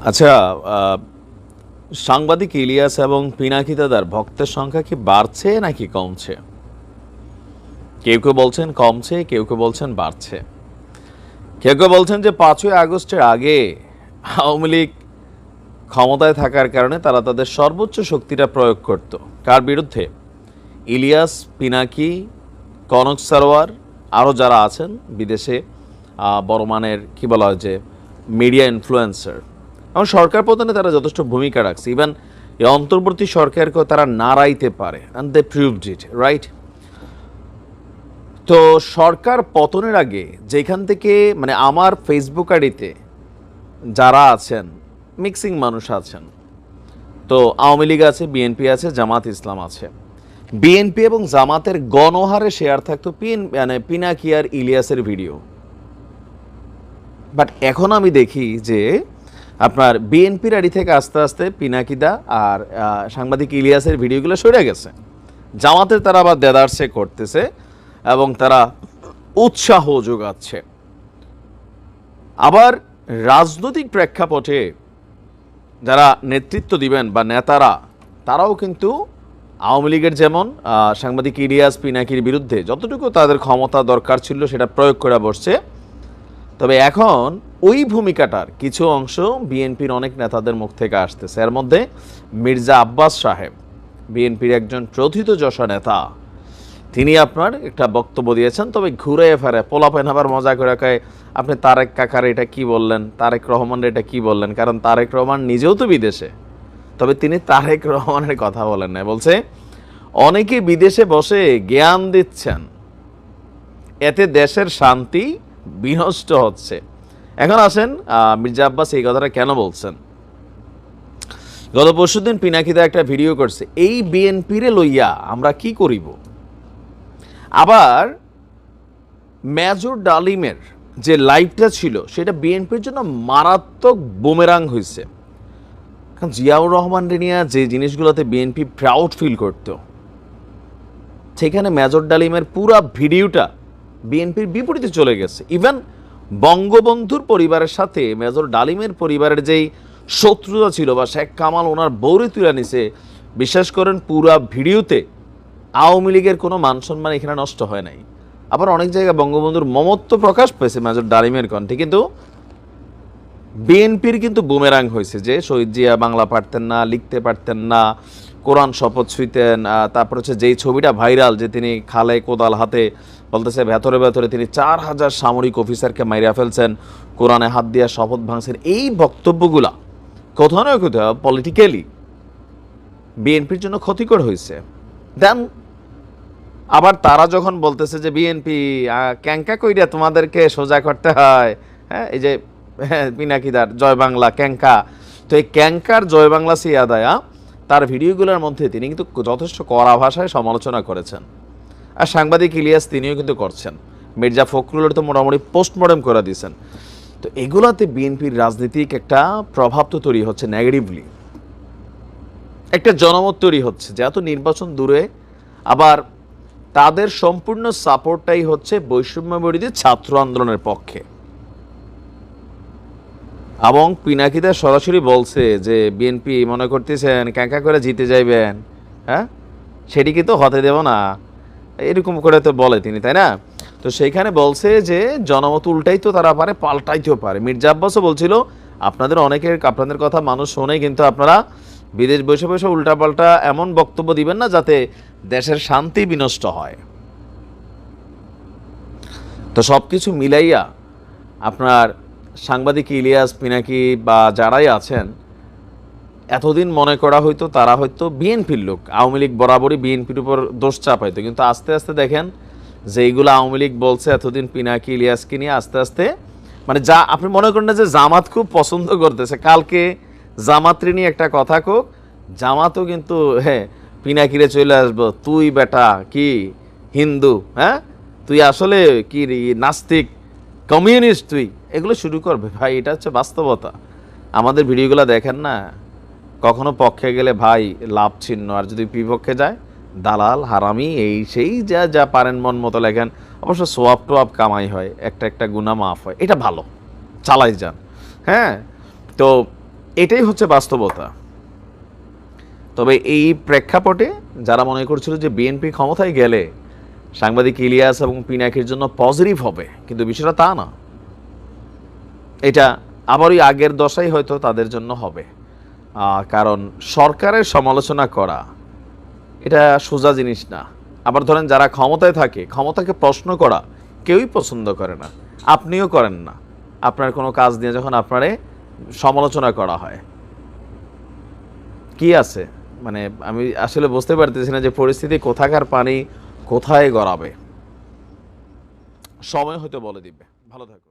আচ্ছা, আহ, সাংবাদিক ইলিয়াস এবং পিনাকি দাদার ভক্তের সংখ্যা কি বাড়ছে নাকি কমছে? কেউ কেউ বলছেন কমছে, কেউ কেউ বলছেন বাড়ছে। কেউ কেউ বলছেন যে 5ই আগস্টের আগে আওয়ামী লীগ ক্ষমতায় থাকার কারণে তারা তাদের সর্বোচ্চ শক্তিটা প্রয়োগ করত। কার বিরুদ্ধে? ইলিয়াস, পিনাকি, কনক সারোয়ার, আরও যারা আছেন বিদেশে বড় মানের কী বলা হয় যে মিডিয়া ইনফ্লুয়েন্সার। এবং সরকার পতনে তারা যথেষ্ট ভূমিকা রাখছে। ইভেন এই অন্তর্বর্তী সরকারকেও তারা নাড়াইতে পারে, and they proved it, right? তো সরকার পতনের আগে যেখান থেকে মানে আমার ফেসবুক আইডিতে যারা আছেন, মিক্সিং মানুষ আছেন, তো আওয়ামী লীগ আছে, বিএনপি আছে, জামাত ইসলাম আছে। বিএনপি এবং জামাতের গণহারে শেয়ার থাকতো মানে পিনাকি আর ইলিয়াসের ভিডিও। বাট এখন আমি দেখি যে আপনার বিএনপির আড়ি থেকে আস্তে আস্তে পিনাকিদা আর সাংবাদিক ইলিয়াসের ভিডিওগুলো সরে গেছে। জামাতের তারা আবার দেদারসে করতেছে এবং তারা উৎসাহ যোগাচ্ছে। আবার রাজনৈতিক প্রেক্ষাপটে যারা নেতৃত্ব দিবেন বা নেতারা, তারাও কিন্তু আওয়ামী লীগের যেমন সাংবাদিক ইলিয়াস পিনাকির বিরুদ্ধে যতটুকু তাদের ক্ষমতা দরকার ছিল সেটা প্রয়োগ করে বসছে। তবে এখন ওই ভূমিকাটার কিছু অংশ বিএনপির অনেক নেতাদের মুখ থেকে আসতেছে। এর মধ্যে মির্জা আব্বাস সাহেব, বিএনপির একজন প্রথিতযশা নেতা, তিনি আপনার একটা বক্তব্য দিয়েছেন। তবে ঘুরে ফেরে পোলাপেন আবার মজা করে কয়, আপনি তারেক কাকার এটা কি বললেন, তারেক রহমানের এটা কি বললেন? কারণ তারেক রহমান নিজেও তো বিদেশে। তবে তিনি তারেক রহমানের কথা বলেন না, বলছে অনেকে বিদেশে বসে জ্ঞান দিচ্ছেন, এতে দেশের শান্তি বিনষ্ট হচ্ছে। এখন আসেন মির্জা আব্বাস এই কথাটা কেন বলছেন। গত পরশুদিন পিনাকিদা একটা ভিডিও করছে, এই বিএনপিরে লইয়া আমরা কি করিব। আবার মেজর ডালিমের যে লাইভটা ছিল সেটা বিএনপির জন্য মারাত্মক বুমেরাং হয়েছে। কারণ জিয়াউর রহমান রেনিয়া যে জিনিসগুলোতে বিএনপি প্রাউড ফিল করত, সেখানে মেজর ডালিমের পুরা ভিডিওটা বিএনপির বিপরীতে চলে গেছে। ইভেন বঙ্গবন্ধুর পরিবারের সাথে মেজর ডালিমের পরিবারের যেই শত্রুতা ছিল বা শেখ কামাল ওনার বৌরে তুলে নিছে, বিশ্বাস করেন পুরা ভিডিওতে আওয়ামী লীগের কোনো মান সম্মান এখানে নষ্ট হয় নাই। আবার অনেক জায়গায় বঙ্গবন্ধুর মমত্ব প্রকাশ পেয়েছে মেজর ডালিমের কণ্ঠে, কিন্তু বিএনপির কিন্তু বুমেরাং হয়েছে যে শহীদ জিয়া বাংলা পারতেন না, লিখতে পারতেন না, কোরআন শপথ ছুঁইতেন। তারপর হচ্ছে যেই ছবিটা ভাইরাল, যে তিনি খালে কোদাল হাতে বলতেছে ভেতরে ভেতরে তিনি 4000 সামরিক অফিসারকে মাইরা ফেলছেন, কোরআনে হাত দিয়া শপথ ভাঙছেন। এই বক্তব্যগুলা কোথাও না কোথাও পলিটিক্যালি বিএনপির জন্য ক্ষতিকর হয়েছে। দেন আবার তারা যখন বলতেছে যে বিএনপি ক্যাঙ্কা কইরা তোমাদেরকে সোজা করতে হয়, হ্যাঁ, এই যে পিনাকিদার জয় বাংলা ক্যাঙ্কা, তো এই ক্যাঙ্কার জয় বাংলা সিয়াদায়া তার ভিডিওগুলোর মধ্যে তিনি কিন্তু যথেষ্ট কড়া ভাষায় সমালোচনা করেছেন। আর সাংবাদিক ইলিয়াস তিনিও কিন্তু করছেন। মির্জা ফখরুলের তো মোটামুটি পোস্টমর্টেম করে দিয়েছেন। তো এগুলাতে বিএনপির রাজনীতিক একটা প্রভাব তো তৈরি হচ্ছে, নেগেটিভলি একটা জনমত তৈরি হচ্ছে যে এত নির্বাচন দূরে, আবার তাদের সম্পূর্ণ সাপোর্টটাই হচ্ছে বৈষম্য বিরোধী ছাত্র আন্দোলনের পক্ষে। এবং পিনাকিদা সরাসরি বলছে যে বিএনপি মনে করতেছেন ক্যাঁকা করে জিতে যাইবেন, হ্যাঁ, সেটি কিন্তু হতে দেব না, এরকম করে তো বলে তিনি, তাই না? তো সেইখানে বলছে যে জনমত উল্টাই তো তারা পারে, পাল্টাইতেও পারে। মির্জা আব্বাসও বলছিল আপনাদের অনেকের আপনাদের কথা মানুষ শোনে, কিন্তু আপনারা বিদেশ বসে বসে উল্টাপাল্টা এমন বক্তব্য দিবেন না যাতে দেশের শান্তি বিনষ্ট হয়। তো সব কিছু মিলাইয়া আপনার সাংবাদিক ইলিয়াস পিনাকি বা যারাই আছেন, এতদিন মনে করা হয়তো তারা হয়তো বিএনপির লোক, আওয়ামী লীগ বরাবরই বিএনপির উপর দোষ চাপাইতো। কিন্তু আস্তে আস্তে দেখেন যে এইগুলো আওয়ামী লীগ বলছে এতদিন পিনাকি ইলিয়াসকে নিয়ে, আস্তে আস্তে মানে যা আপনি মনে করেন না যে জামাত খুব পছন্দ করতেছে, কালকে জামাতরে নিয়ে একটা কথা কোক, জামাতও কিন্তু হ্যাঁ পিনাকিরে চলে আসবো, তুই বেটা কি হিন্দু, হ্যাঁ তুই আসলে কি নাস্তিক কমিউনিস্ট, তুই এগুলো শুরু করবে। ভাই এটা হচ্ছে বাস্তবতা। আমাদের ভিডিওগুলো দেখেন না, কখনো পক্ষে গেলে ভাই লাভ ছিন্ন, আর যদি বিপক্ষে যায় দালাল হারামি এই সেই যা যা পারেন মন মতো লেখেন। অবশ্য সোয়াব টোয়াব কামাই হয়, একটা একটা গুনাহ মাফ হয়, এটা ভালো, চালাই যান। হ্যাঁ, তো এটাই হচ্ছে বাস্তবতা। তবে এই প্রেক্ষাপটে যারা মনে করছিল যে বিএনপি ক্ষমতায় গেলে সাংবাদিক ইলিয়াস এবং পিনাকির জন্য পজিটিভ হবে, কিন্তু বিষয়টা তা না। এটা আবার ওই আগের দশাই হয়তো তাদের জন্য হবে। কারণ সরকারের সমালোচনা করা এটা সোজা জিনিস না। আবার ধরেন যারা ক্ষমতায় থাকে, ক্ষমতাকে প্রশ্ন করা কেউই পছন্দ করে না, আপনিও করেন না। আপনার কোনো কাজ নিয়ে যখন আপনারে সমালোচনা করা হয়, কি আছে মানে আমি আসলে বুঝতে পারতেছি না যে পরিস্থিতি কোথাকার পানি কোথায় গড়াবে। সময় হয়তো বলে দিবে। ভালো থাকুন।